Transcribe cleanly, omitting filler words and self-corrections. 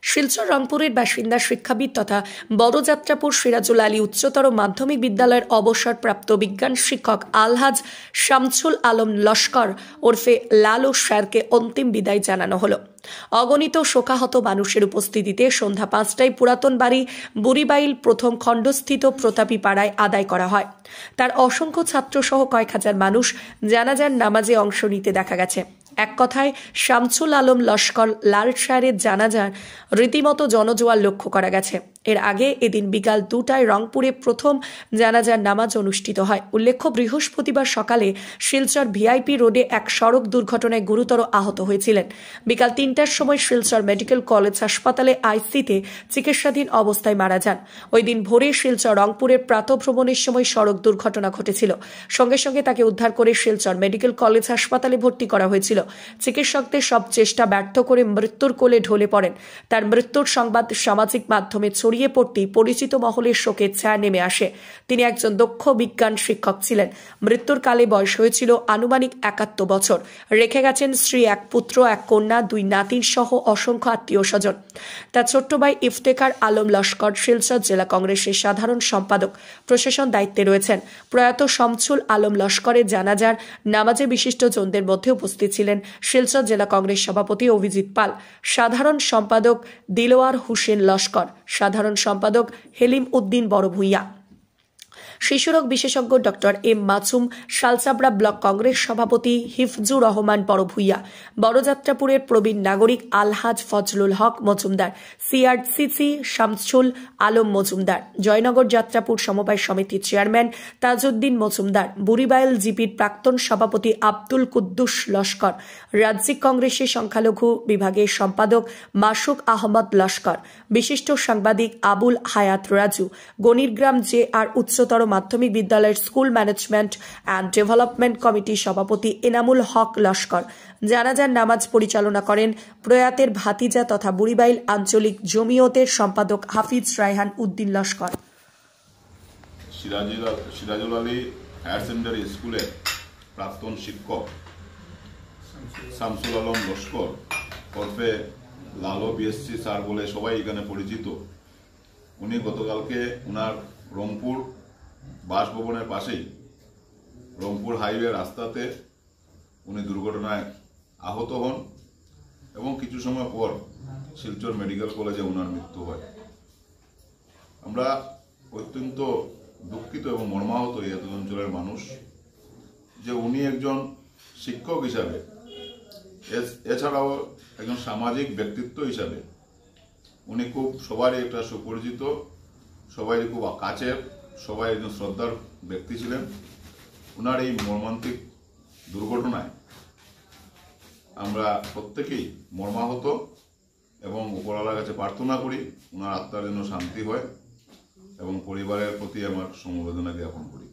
শিলচর রংপুরের বাসিন্দা শিক্ষাবিদ তথা বড়যাত্রাপুর সিরাজুল আলী উচ্চতর মাধ্যমিক বিদ্যালয়ের অবসরপ্রাপ্ত বিজ্ঞান শিক্ষক আলহাজ শামসুল আলম লস্কর ওরফে লালু স্যারকে অন্তিম বিদায় জানানো হলো। অগণিত শোকাহত মানুষের উপস্থিতিতে সন্ধ্যা 5টায় পুরাতন বাড়ি বুড়িবাইল প্রথম খণ্ডস্থিত প্রতাপী পাড়ায় আদায় করা হয়। তার অসংখ্য ছাত্রসহ কয়েক হাজার মানুষ জানাজার নামাজে অংশ নিতে দেখা গেছে। এক কথায় শামসুল আলম লস্কর লাল স্যারের জানাজার রীতিমতো জনজোয়ার লক্ষ্য করা গেছে। এর আগে এদিন বিকাল 2টায় রংপুরে প্রথম জানাজার নামাজ অনুষ্ঠিত হয়। উল্লেখ্য, বৃহস্পতিবার সকালে শিলচর ভিআইপি রোডে এক সড়ক দুর্ঘটনায় গুরুতর আহত হয়েছিলেন। বিকাল 3টার সময় শিলচর মেডিকেল কলেজ হাসপাতালে আইসিতে চিকিৎসাধীন অবস্থায় মারা যান। ওই দিন ভোরে শিলচর রংপুরের প্রাতঃভ্রমণের সময় সড়ক দুর্ঘটনা ঘটেছিল। সঙ্গে সঙ্গে তাকে উদ্ধার করে শিলচর মেডিকেল কলেজ হাসপাতালে ভর্তি করা হয়েছিল। চিকিৎসকদের সব চেষ্টা ব্যর্থ করে মৃত্যুর কোলে ঢলে পড়েন। তার মৃত্যুর সংবাদ সামাজিক মাধ্যমে ছড়িয়ে পড়তেই পরিচিত মহলের শোকের ছায়া নেমে আসে। তিনি একজন দক্ষ বিজ্ঞান শিক্ষক ছিলেন। মৃত্যুর কালে বয়স হয়েছিল আনুমানিক 71 বছর। রেখে গেছেন স্ত্রী, এক পুত্র, এক কন্যা, 2 নাতিন সহ অসংখ্য আত্মীয় স্বজন। তার ছোট্ট ভাই ইফতেখার আলম লস্কর শিলচর জেলা কংগ্রেসের সাধারণ সম্পাদক, প্রশাসন দায়িত্বে রয়েছেন। প্রয়াত শামসুল আলম লস্করের জানাজার নামাজে বিশিষ্টজনদের মধ্যে উপস্থিত ছিলেন শিলচর জেলা কংগ্রেস সভাপতি অভিজিৎ পাল, সাধারণ সম্পাদক দিলওয়ার হোসেন লস্কর, সাধারণ সম্পাদক হেলিম উদ্দিন বড়ভূঁইয়া, শিশুরোগ বিশেষজ্ঞ doctor M Masum, Salchapra block Congress সভাপতি হিফজুর রহমান বড়ভূঁইয়া, বড়যাত্রাপুরের প্রবীণ নাগরিক আলহাজ ফজলুল হক মজুমদার, সিআরসিসি শামসুল আলম মজুমদার, জয়নগর যাত্রাপুর সমবায় সমিতির চেয়ারম্যান তাজউদ্দিন মজুমদার, বুড়িবাইল জিপির প্রাক্তন সভাপতি আব্দুল কুদ্দুস লস্কর, রাজ্যিক কংগ্রেসের সংখ্যালঘু বিভাগের সম্পাদক মাসুক আহমদ লস্কর, বিশিষ্ট সাংবাদিক আবুল হায়াত রাজু, গণিরগ্রাম জে আর উচ্চতর মাধ্যমিক বিদ্যালয়ের স্কুল ম্যানেজমেন্ট অ্যান্ড ডেভেলপমেন্ট কমিটির সভাপতি এনামুল হক লস্কর। জানাজার নামাজ পরিচালনা করেন প্রয়াতের ভাতিজা তথা বুড়িবাইল আঞ্চলিক জমিয়তের সম্পাদক হাফিজ রায়হান উদ্দিন লস্কর। সিরাজুল আলী হায়ার সেকেন্ডারি স্কুলের প্রাক্তন শিক্ষক শামসুল আলম লস্কর ওরফে লালো বিএসসি স্যার বলে সবাই এখানে পরিচিত। উনি গতকালকে ওনার রংপুর বাসভবনের পাশেই রংপুর হাইওয়ে রাস্তাতে উনি দুর্ঘটনায় আহত হন এবং কিছু সময় পর শিলচর মেডিকেল কলেজে ওনার মৃত্যু হয়। আমরা অত্যন্ত দুঃখিত এবং মর্মাহত এই এত অঞ্চলের মানুষ যে উনি একজন শিক্ষক হিসাবে, এছাড়াও একজন সামাজিক ব্যক্তিত্ব হিসাবে উনি খুব সবারই একটা সুপরিচিত, সবাই খুব কাছের, সবাই একজন শ্রদ্ধার ব্যক্তি ছিলেন। ওনার এই মর্মান্তিক দুর্ঘটনায় আমরা প্রত্যেকেই মর্মাহত এবং উপরওয়ালার কাছে প্রার্থনা করি ওনার আত্মার জন্য শান্তি হয় এবং পরিবারের প্রতি আমার সমবেদনা জ্ঞাপন করি।